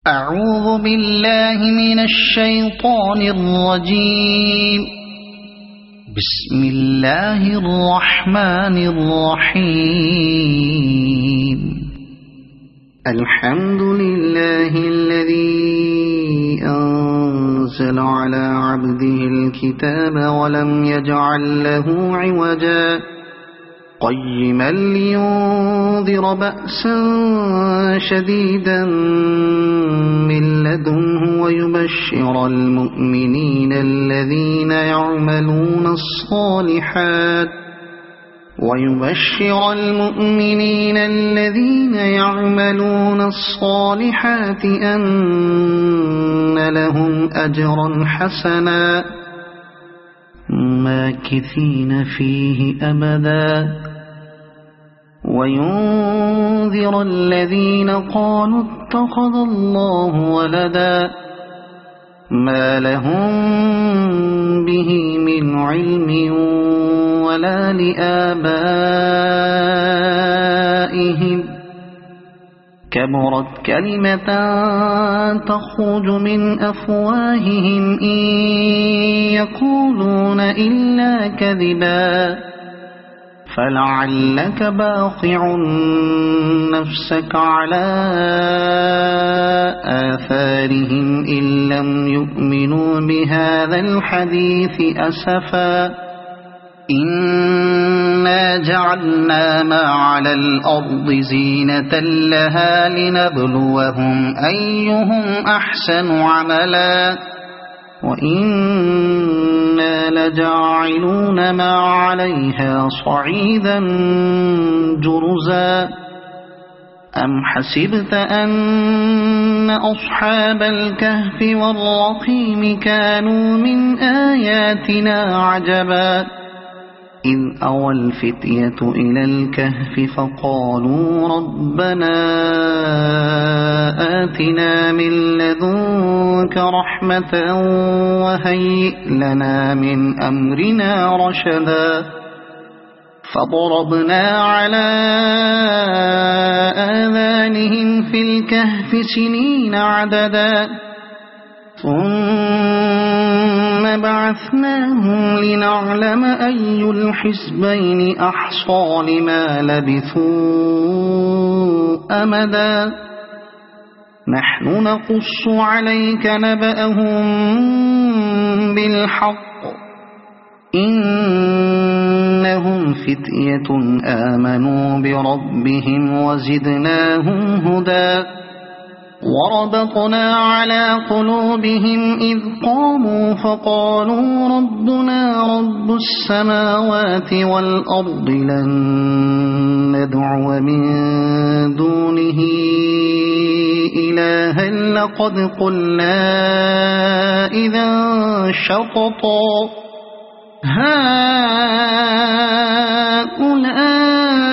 أعوذ بالله من الشيطان الرجيم. بسم الله الرحمن الرحيم. الحمد لله الذي أنزل على عبده الكتاب ولم يجعل له عوجا قيما لينذر بأسا شديدا من لدنه ويبشر المؤمنين الذين يعملون الصالحات أن لهم أجرا حسنا ماكثين فيه أبدا وينذر الذين قالوا اتخذ الله ولدا ما لهم به من علم ولا لآبائهم كبرت كلمة تخرج من أفواههم إن يقولون إلا كذبا فلعلك باخع نفسك على آثارهم إن لم يؤمنوا بهذا الحديث أسفا إنا جعلنا ما على الأرض زينة لها لنبلوهم أيهم أحسن عملا وإنا لجاعلون ما عليها صعيدا جرزا أم حسبت أن أصحاب الكهف والرقيم كانوا من آياتنا عجبا إذ أوى الفتية إلى الكهف فقالوا ربنا آتنا من لدنك رحمة وهيئ لنا من أمرنا رشدا فضربنا على آذانهم في الكهف سنين عددا ثم بعثناهم لنعلم أي الحزبين أحصى لما لبثوا أمدا نحن نقص عليك نبأهم بالحق إنهم فتية آمنوا بربهم وزدناهم هدى وربطنا على قلوبهم إذ قاموا فقالوا ربنا رب السماوات والأرض لن ندعو من دونه إلها لقد قلنا إذا شططا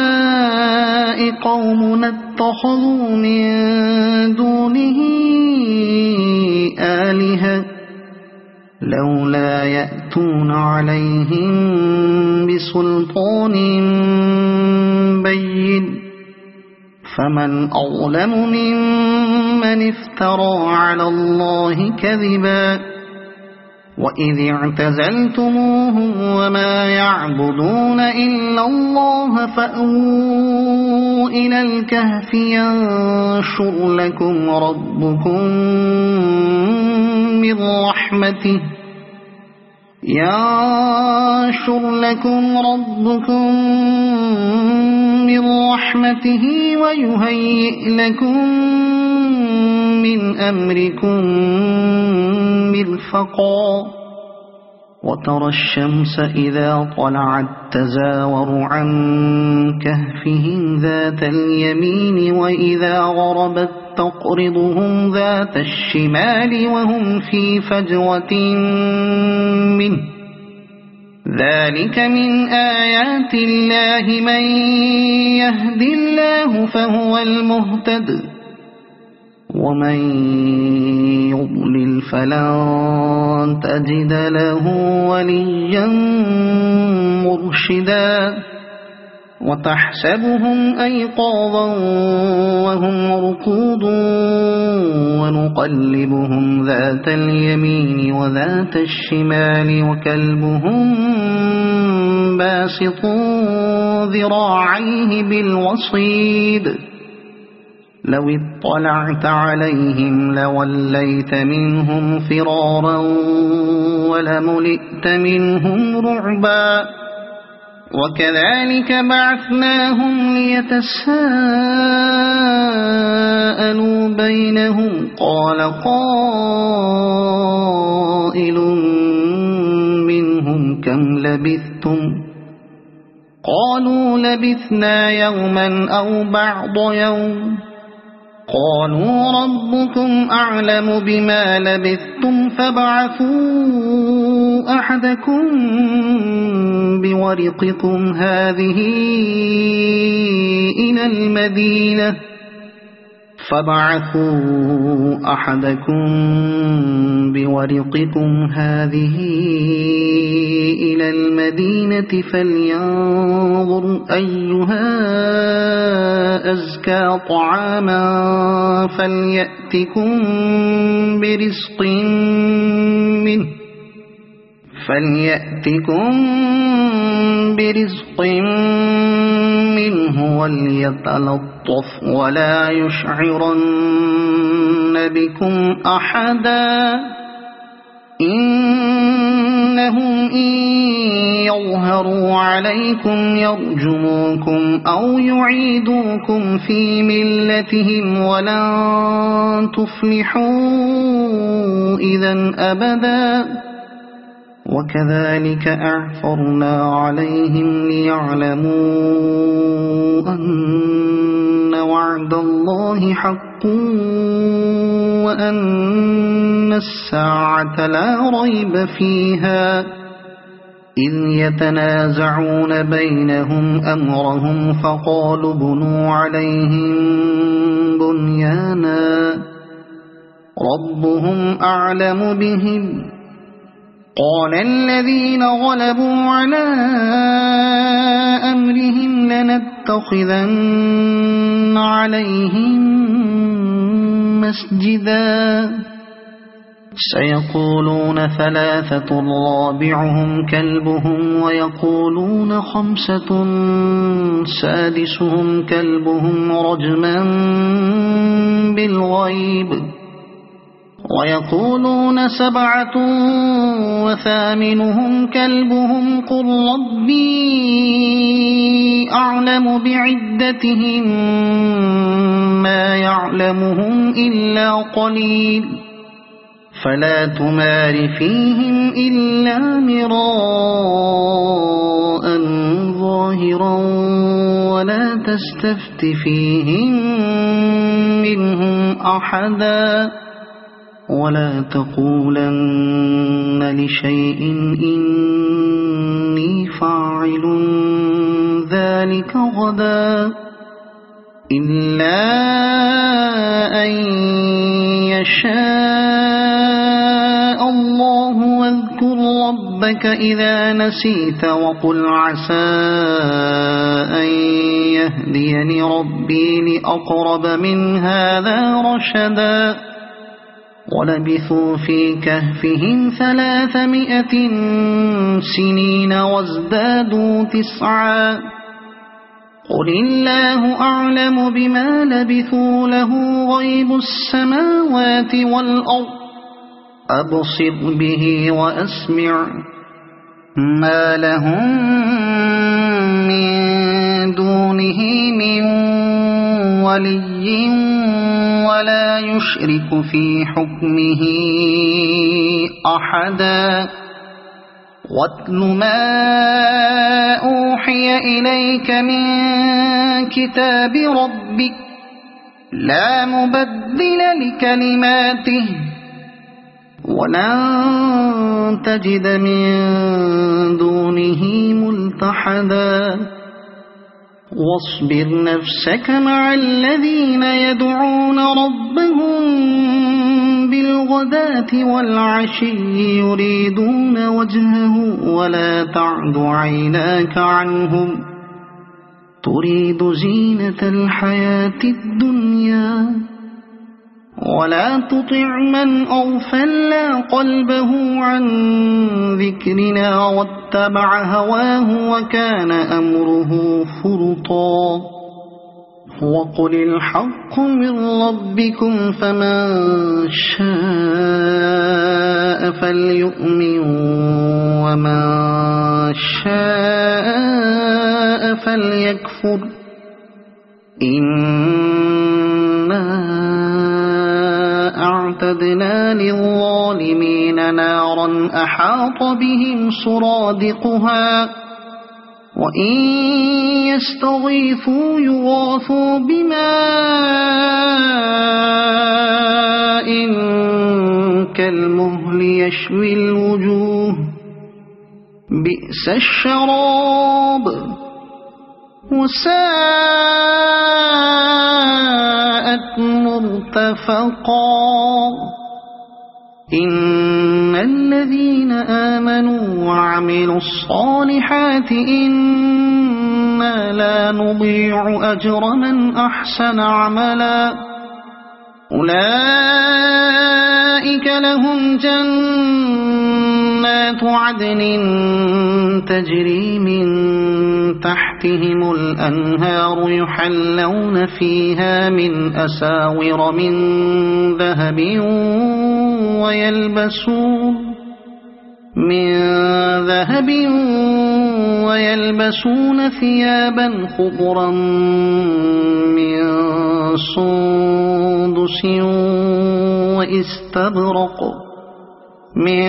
هؤلاء قومنا اتخذوا من دونه آلهة لولا يأتون عليهم بسلطان بين فمن أظلم ممن افترى على الله كذبا وإذ اعتزلتموهم وما يعبدون إلا الله فأووا إلى الكهف ينشر لكم ربكم من رحمته ويهيئ لكم من أمركم مرفقا وترى الشمس إذا طلعت تزاور عن كهفهم ذات اليمين وإذا غربت تقرضهم ذات الشمال وهم في فجوة منه ذلك من آيات الله من يهد الله فهو المهتد ومن يضلل فلن تجد له وليا مرشدا وتحسبهم أيقاظا وهم رقود ونقلبهم ذات اليمين وذات الشمال وكلبهم باسط ذراعيه بالوصيد لو اطلعت عليهم لوليت منهم فرارا ولملئت منهم رعبا وكذلك بعثناهم ليتساءلوا بينهم قال قائل منهم كم لبثتم قالوا لبثنا يوما أو بعض يوم قالوا ربكم أعلم بما لبثتم فابعثوا أحدكم بورقكم هذه إلى المدينة فلينظر أيها أزكى طعاما فليأتكم برزق منه وليتلطف ولا يشعرن بكم أحدا إنهم إن يظهروا عليكم يرجموكم أو يعيدوكم في ملتهم ولن تفلحوا إذا أبدا وكذلك أعثرنا عليهم ليعلموا أن وعد الله حق وأن الساعة لا ريب فيها إذ يتنازعون بينهم أمرهم فقالوا بنوا عليهم بنيانا ربهم أعلم بهم قال الذين غلبوا على أمرهم لنتخذن عليهم مسجدا سيقولون ثلاثة رابعهم كلبهم ويقولون خمسة سادسهم كلبهم رجما بالغيب ويقولون سبعة وثامنهم كلبهم قل ربي أعلم بعدتهم ما يعلمهم إلا قليل فلا تمار فيهم إلا مراء ظاهرا ولا تستفت فيهم منهم أحدا ولا تقولن لشيء إني فاعل ذلك غدا إلا أن يشاء الله واذكر ربك إذا نسيت وقل عسى أن يهديني ربي لأقرب من هذا رشدا ولبثوا في كهفهم 300 سنين وازدادوا 9 قل الله أعلم بما لبثوا له غيب السماوات والأرض أبصر به وأسمع ما لهم من دونه من ولي ولا يشرك في حكمه أحدا واتل ما أوحي إليك من كتاب ربك لا مبدل لكلماته ولن تجد من دونه ملتحدا واصبر نفسك مع الذين يدعون ربهم بالغداة والعشي يريدون وجهه ولا تعد عيناك عنهم تريد زينة الحياة الدنيا ولا تطع من أغفلنا قلبه عن ذكرنا واتبع هواه وكان أمره فرطا وقل الحق من ربكم فمن شاء فليؤمن ومن شاء فليكفر إنا أعتدنا للظالمين نارا أحاط بهم سرادقها وإن يستغيثوا يغاثوا بماء كالمهل يشوي الوجوه بئس الشراب وساءت مرتفقا إن الذين آمنوا وعملوا الصالحات إنا لا نضيع أجر من أحسن عملا أولئك لهم جنات عدن تجري من تحتهم الأنهار يحلون فيها من أساور من ذهب ويلبسون ثيابا خضرا من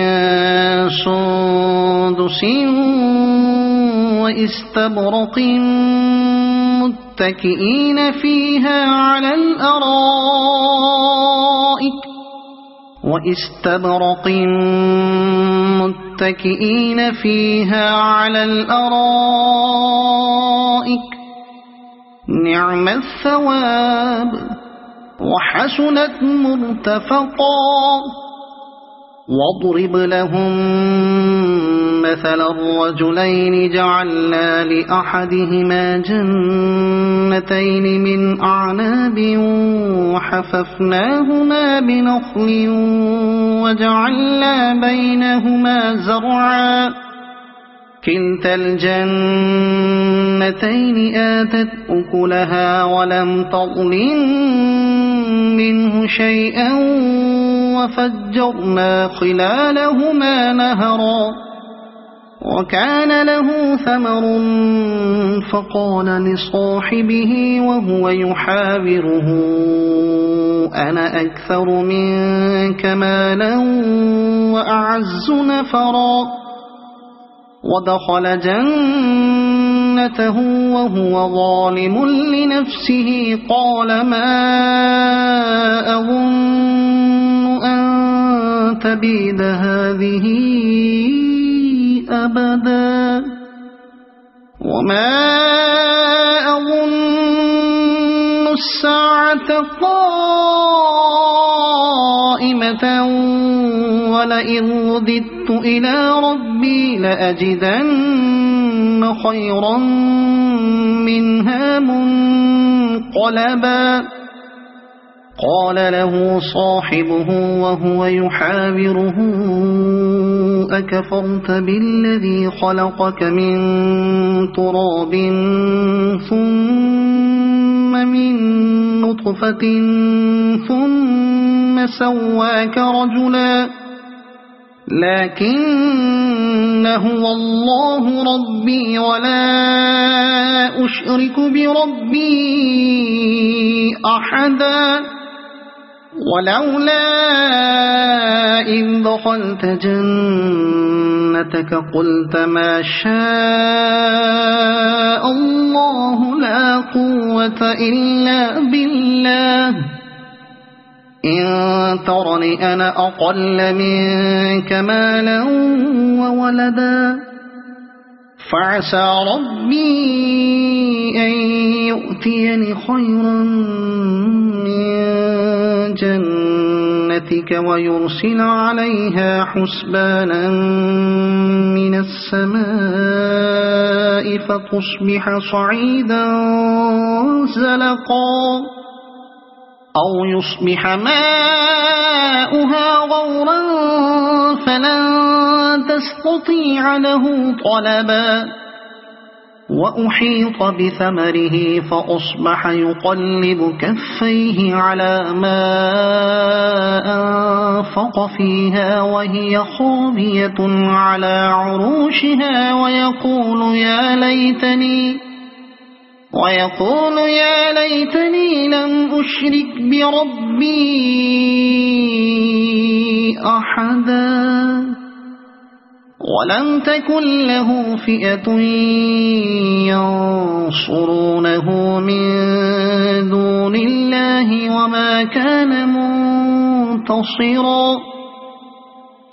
سندس واستبرق متكئين فيها على الأرائك نعم الثواب وحسنت مرتفقا واضرب لهم مثل الرجلين جعلنا لأحدهما جنتين من أعناب وحففناهما بنخل وجعلنا بينهما زرعا كلتا الجنتين آتت أكلها ولم تظلم منه شيئا وفجرنا خلالهما نهرا وكان له ثمر فقال لصاحبه وهو يحاوره أنا أكثر منك مالا وأعز نفرا ودخل جنته وهو ظالم لنفسه قال ما أظن أن تبيد هذه أبدا وما أظن الساعة قائمة ولئن رددت إلى ربي لأجدن خيرا منها منقلبا قال له صاحبه وهو يحاوره أكفرت بالذي خلقك من تراب ثم من نطفة ثم سواك رجلا لكن هو الله ربي ولا أشرك بربي أحدا ولولا إذ دخلت جنتك قلت ما شاء الله لا قوة إلا بالله إن ترني أنا أقل منك مالا وولدا فعسى ربي أن يؤتيني خيرا من جنتك ويرسل عليها حسبانا من السماء فتصبح صعيدا زلقا أو يصبح ماؤها غورا فلن تستطيع له طلبا وأحيط بثمره فأصبح يقلب كفيه على ما أنفق فيها وهي خاوية على عروشها ويقول يا ليتني لم أشرك بربي أحدا ولم تكن له فئة ينصرونه من دون الله وما كان منتصرا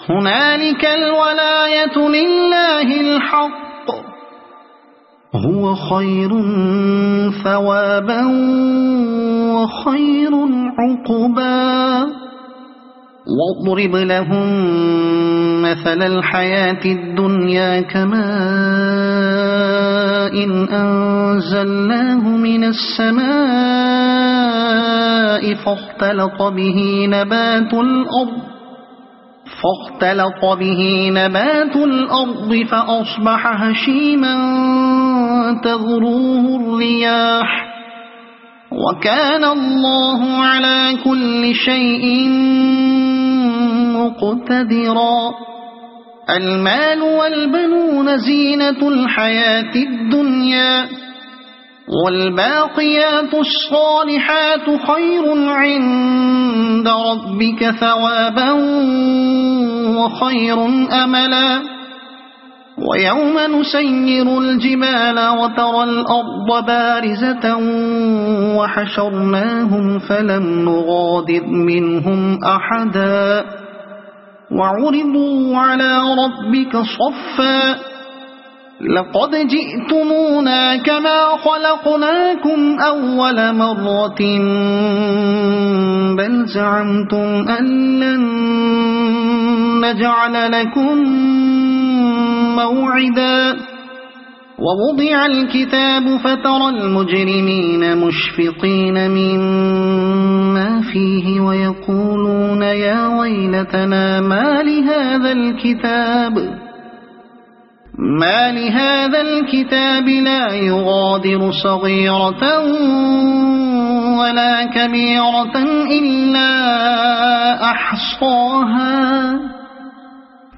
هنالك الولاية لله الحق هو خير ثوابا وخير عقبا واضرب لهم مثل الحياة الدنيا كماء أنزلناه من السماء فاختلط به نبات الأرض فأصبح هشيما تذروه الرياح وكان الله على كل شيء مقتدرا المال والبنون زينة الحياة الدنيا والباقيات الصالحات خير عند ربك ثوابا وخير أملا ويوم نسير الجبال وترى الأرض بارزة وحشرناهم فلم نغادر منهم أحدا وعرضوا على ربك صفا لقد جئتمونا كما خلقناكم أول مرة بل زعمتم أن لن نجعل لكم موعدا ووضع الكتاب فترى المجرمين مشفقين مما فيه ويقولون يا ويلتنا ما لهذا الكتاب لا يغادر صغيرة ولا كبيرة إلا أحصاها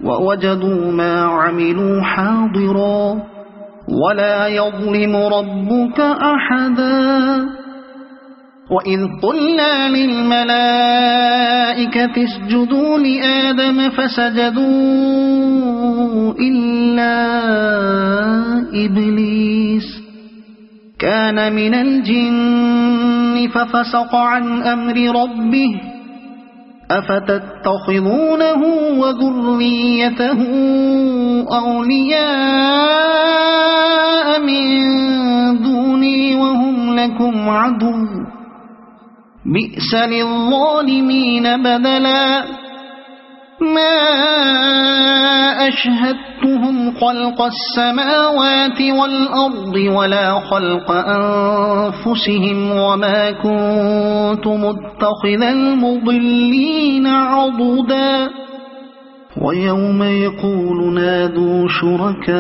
ووجدوا ما عملوا حاضرا ولا يظلم ربك أحدا وإذ قلنا للملائكة اسجدوا لآدم فسجدوا إلا إبليس كان من الجن ففسق عن أمر ربه أفتتخذونه وذريته أولياء من دوني وهم لكم عدو بئس للظالمين بدلا ما أشهدتهم خلق السماوات والأرض ولا خلق أنفسهم وما كنت متخذ المضلين عضدا ويوم يقول نادوا شركائي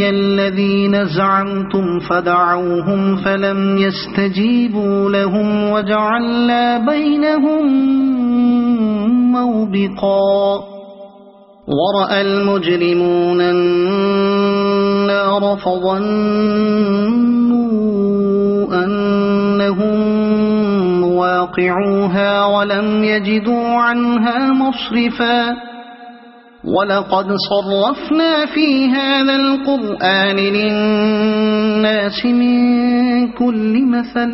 الذين زعمتم فدعوهم فلم يستجيبوا لهم وجعلنا بينهم موبقا ورأى المجرمون النار فظنوا أنهم واقعوها ولم يجدوا عنها مصرفا ولقد صرفنا في هذا القرآن للناس من كل مثل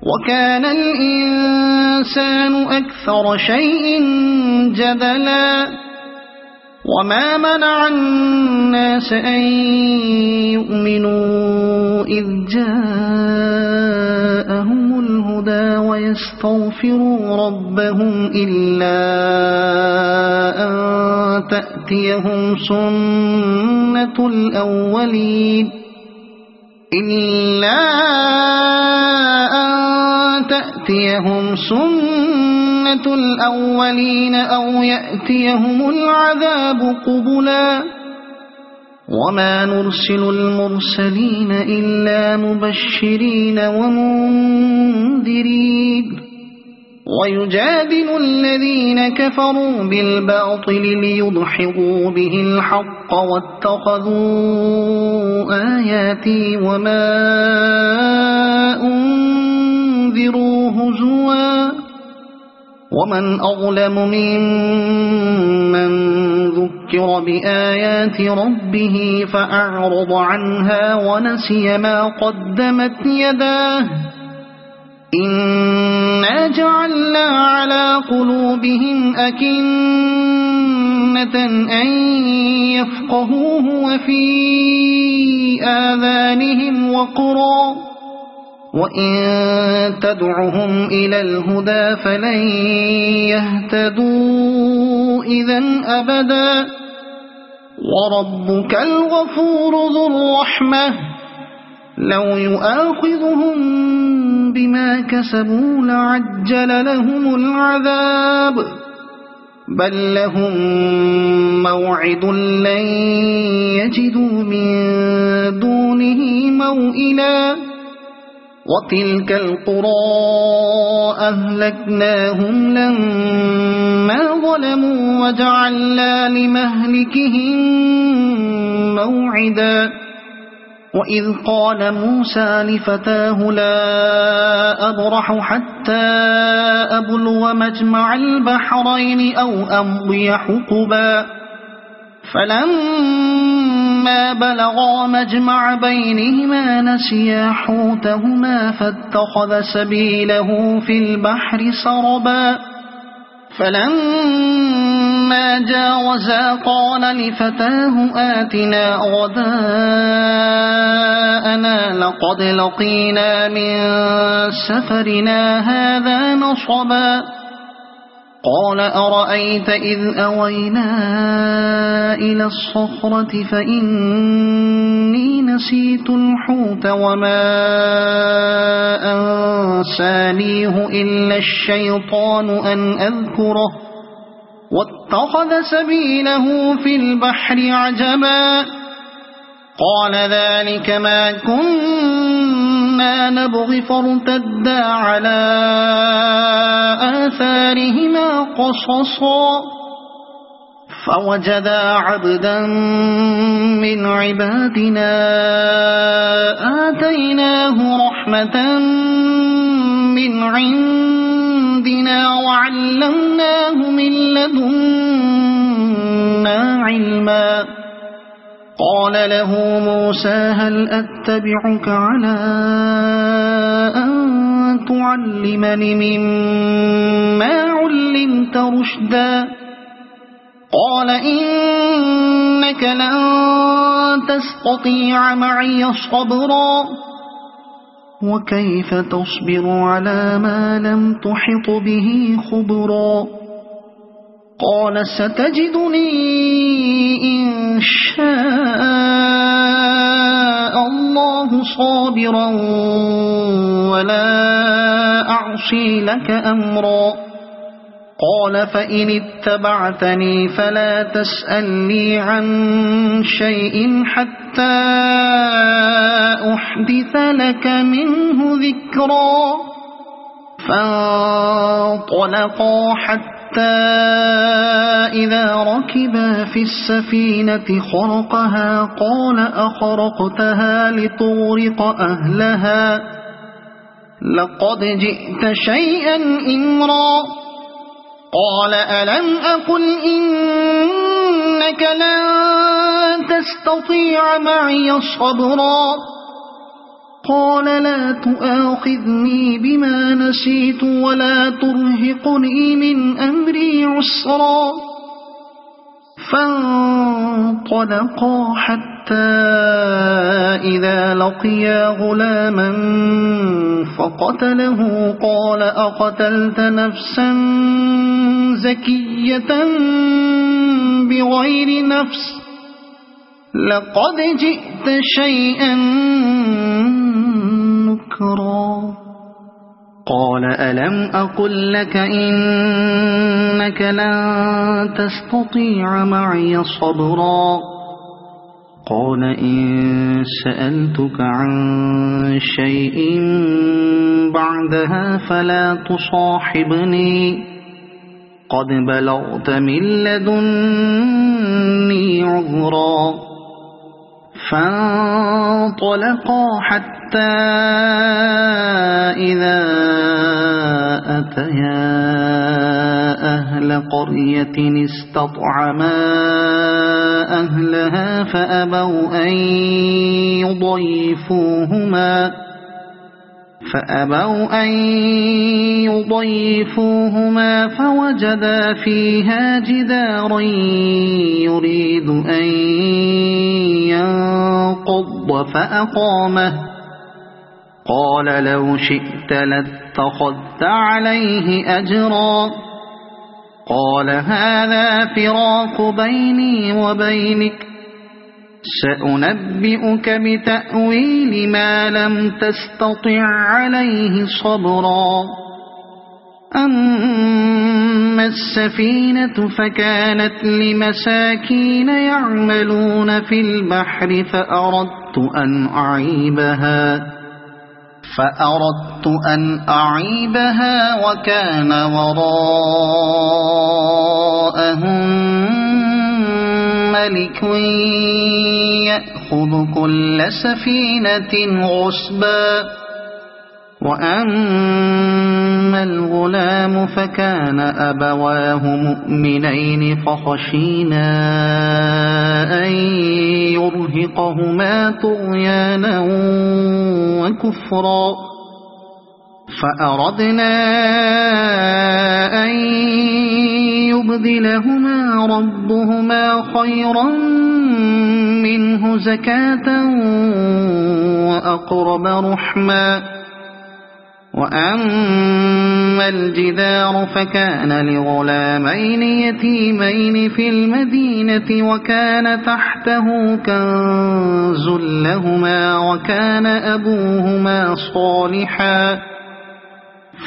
وكان الإنسان أكثر شيء جدلا وما منع الناس أن يؤمنوا إذ جاءهم الهدى ويستغفروا ربهم إلا أن تأتيهم سنة الأولين إلا أن تأتيهم سنة الأولين أو يأتيهم العذاب قبلا وما نرسل المرسلين إلا مبشرين ومنذرين ويجادل الذين كفروا بالباطل ليدحضوا به الحق واتخذوا آياتي وما أنذروا هزوا ومن أظلم ممن ذكر بآيات ربه فأعرض عنها ونسي ما قدمت يداه إنا جعلنا على قلوبهم أكنة أن يفقهوه وفي آذانهم وقرا وإن تدعهم إلى الهدى فلن يهتدوا إذا أبدا وربك الغفور ذو الرحمة لو يؤاخذهم بما كسبوا لعجل لهم العذاب بل لهم موعد لن يجدوا من دونه موئلا وتلك القرى أهلكناهم لما ظلموا وجعلنا لمهلكهم موعدا وإذ قال موسى لفتاه لا أبرح حتى أبلغ مجمع البحرين أو أمضي حقبا فلما بلغا مجمع بينهما نسيا حوتهما فاتخذ سبيله في البحر سربا فلما جاوزا قال لفتاه آتنا غداءنا لقد لقينا من سفرنا هذا نصبا قال أرأيت إذ أوينا إلى الصخرة فإني نسيت الحوت وما أنسانيه إلا الشيطان أن أذكره واتخذ سبيله في البحر عجبا قال ذلك ما كنا نبغي فارتدا على آثارهما قصصا فوجدا عبدا من عبادنا آتيناه رحمة من عندنا وعلمناه من لدنا علما قال له موسى هل أتبعك على أن تعلمني مما علمت رشدا قال إنك لن تستطيع معي صبرا وكيف تصبر على ما لم تحط به خبرا قال ستجدني إن شاء الله صابرا ولا أعصي لك أمرا قال فإن اتبعتني فلا تسألني عن شيء حتى أحدث لك منه ذكرا فانطلقا حتى إذا ركبا في السفينة خرقها قال أخرقتها لتغرق أهلها لقد جئت شيئا إمرا قال ألم أقل إنك لن تستطيع معي صبرا قال لا تؤاخذني بما نسيت ولا ترهقني من أمري عسرا فانطلقا حتى إذا لقيا غلاما فقتله قال أقتلت نفسا زكية بغير نفس لقد جئت شيئا نكرا قال ألم أقل لك إنك لن تستطيع معي صبرا قال إن سألتك عن شيء بعدها فلا تصاحبني قد بلغت من لدني عذرا فانطلقا حتى إذا أتيا أهل قرية استطعما أهلها فأبوا أن يضيفوهما فوجدا فيها جدارا يريد أن ينقض فأقامه قال لو شئت لاتخذت عليه أجرا قال هذا فراق بيني وبينك سأنبئك بتأويل ما لم تستطع عليه صبرا أما السفينة فكانت لمساكين يعملون في البحر فأردت أن أعيبها وكان وراءهم ملك يأخذ كل سفينة غصبا وأما الغلام فكان أبواه مؤمنين فخشينا أن يرهقهما طغيانا وكفرا فأردنا أن يبدلهما ربهما خيرا منه زكاة وأقرب رحما وأما الجدار فكان لغلامين يتيمين في المدينة وكان تحته كنز لهما وكان أبوهما صالحا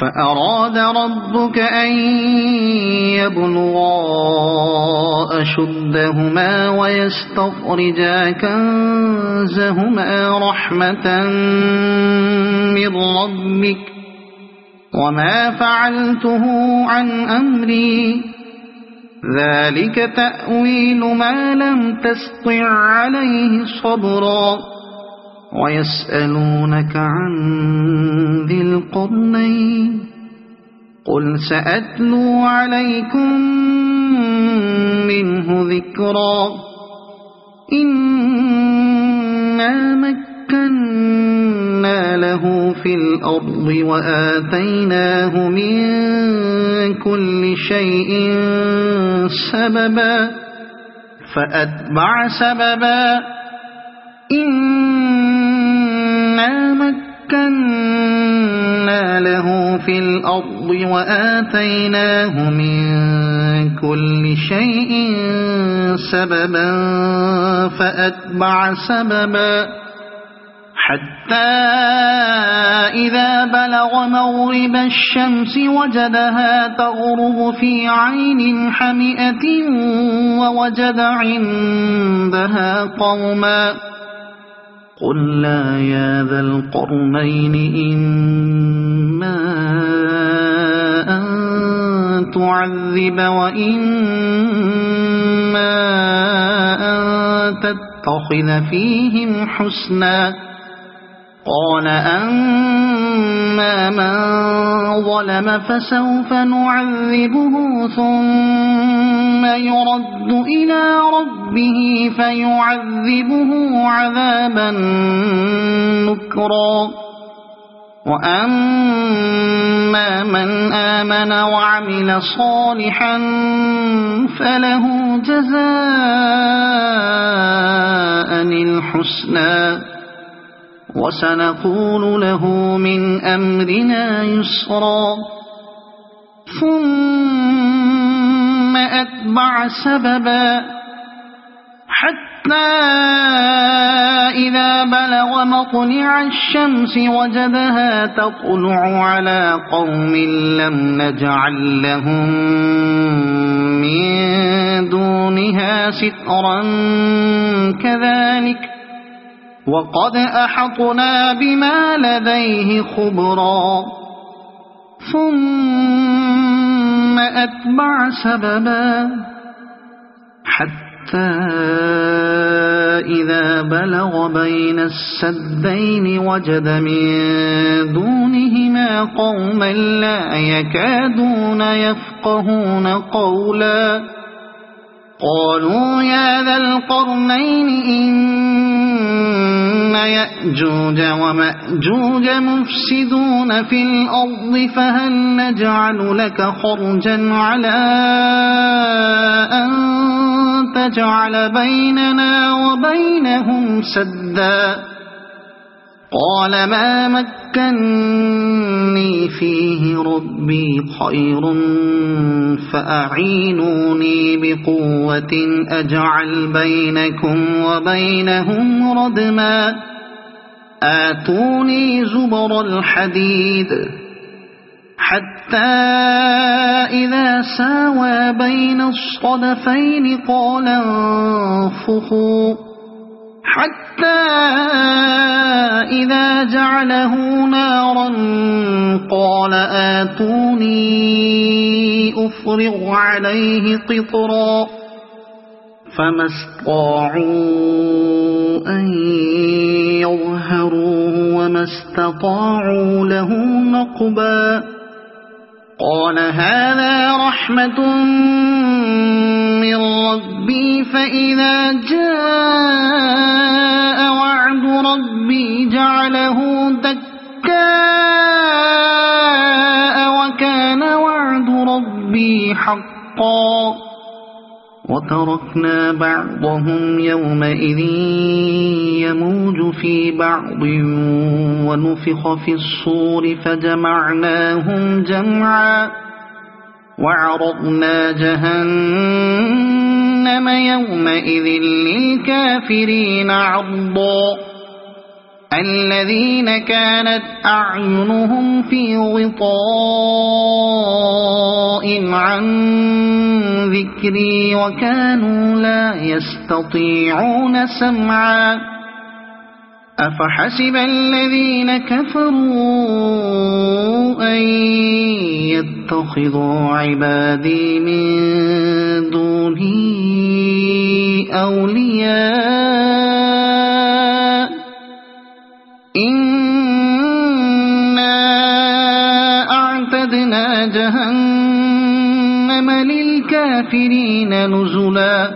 فأراد ربك أن يبلغا أشدهما ويستخرجا كنزهما رحمة من ربك وما فعلته عن أمري ذلك تأويل ما لم تستطع عليه صبرا ويسألونك عن ذي القرنين قل سأتلو عليكم منه ذكرا إنا مكنا له في الأرض وآتيناه من كل شيء سببا فأتبع سببا إنا مكنا له في الأرض وآتيناه من كل شيء سببا فأتبع سببا حتى إذا بلغ مغرب الشمس وجدها تغرب في عين حمئة ووجد عندها قوما قلنا يا ذا القرنين إما أن تعذب وإما أن تتخذ فيهم حسنا قال أما من ظلم فسوف نعذبه ثم يرد إلى ربه فيعذبه عذابا نكرا وأما من آمن وعمل صالحا فله جزاء الحسنى وسنقول له من أمرنا يسرا ثم أتبع سببا حتى إذا بلغ مطلع الشمس وجدها تطلع على قوم لم نجعل لهم من دونها سترا كذلك وقد أحطنا بما لديه خبرا ثم أتبع سببا حتى إذا بلغ بين السدين وجد من دونهما قوما لا يكادون يفقهون قولا قالوا يا ذا القرنين إن يأجوج ومأجوج مفسدون في الأرض فهل نجعل لك خرجا على أن تجعل بيننا وبينهم سدا قال ما مكني فيه ربي خير فأعينوني بقوة أجعل بينكم وبينهم ردما آتوني زبر الحديد حتى إذا ساوى بين الصدفين قال انفخوا حتى إذا جعله نارا قال آتوني أفرغ عليه قطرا فما استطاعوا أن يظهروه وما استطاعوا له نقبا قال هذا رحمة من ربي فإذا جاء وعد ربي جعله دكاء وكان وعد ربي حقا وتركنا بعضهم يومئذ يموج في بعض ونفخ في الصور فجمعناهم جمعا وعرضنا جهنم يومئذ للكافرين عرضا الذين كانت أعينهم في غطاء عن ذكري وكانوا لا يستطيعون سمعا أفحسب الذين كفروا أن يتخذوا عبادي من دوني أولياء إنا أعتدنا جهنم للكافرين نزلا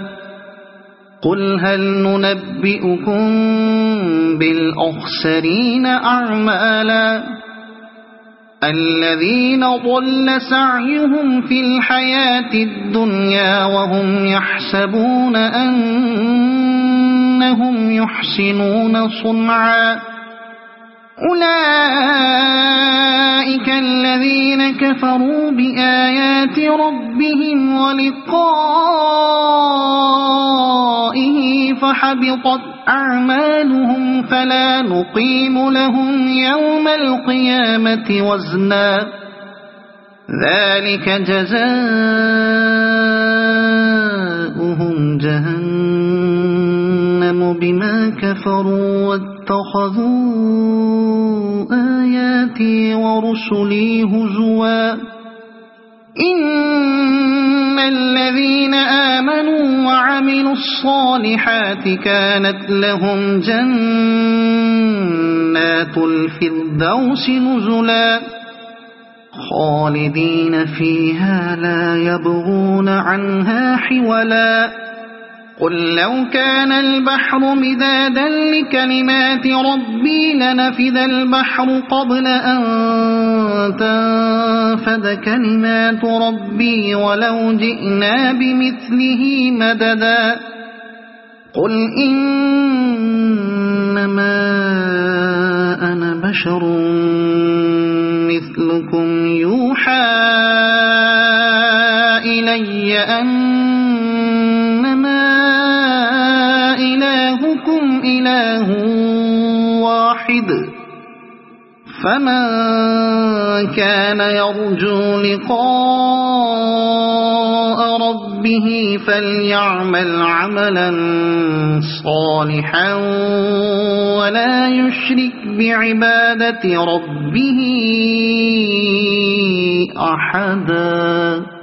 قل هل ننبئكم بالأخسرين أعمالا الذين ضل سعيهم في الحياة الدنيا وهم يحسبون أنهم يحسنون صنعا أولئك الذين كفروا بآيات ربهم ولقائه فحبطت أعمالهم فلا نقيم لهم يوم القيامة وزنا ذلك جزاؤهم جهنم بما كفروا واتخذوا آياتي ورسلي هزوا إن الذين آمنوا وعملوا الصالحات كانت لهم جنات الفردوس نزلا خالدين فيها لا يبغون عنها حولا قل لو كان البحر مدادا لكلمات ربي لنفد البحر قبل أن تنفد كلمات ربي ولو جئنا بمثله مددا قل إنما أنا بشر مثلكم يوحى إلي أنما فمن كان يرجو لقاء ربه فليعمل عملا صالحا ولا يشرك بعبادة ربه أحدا.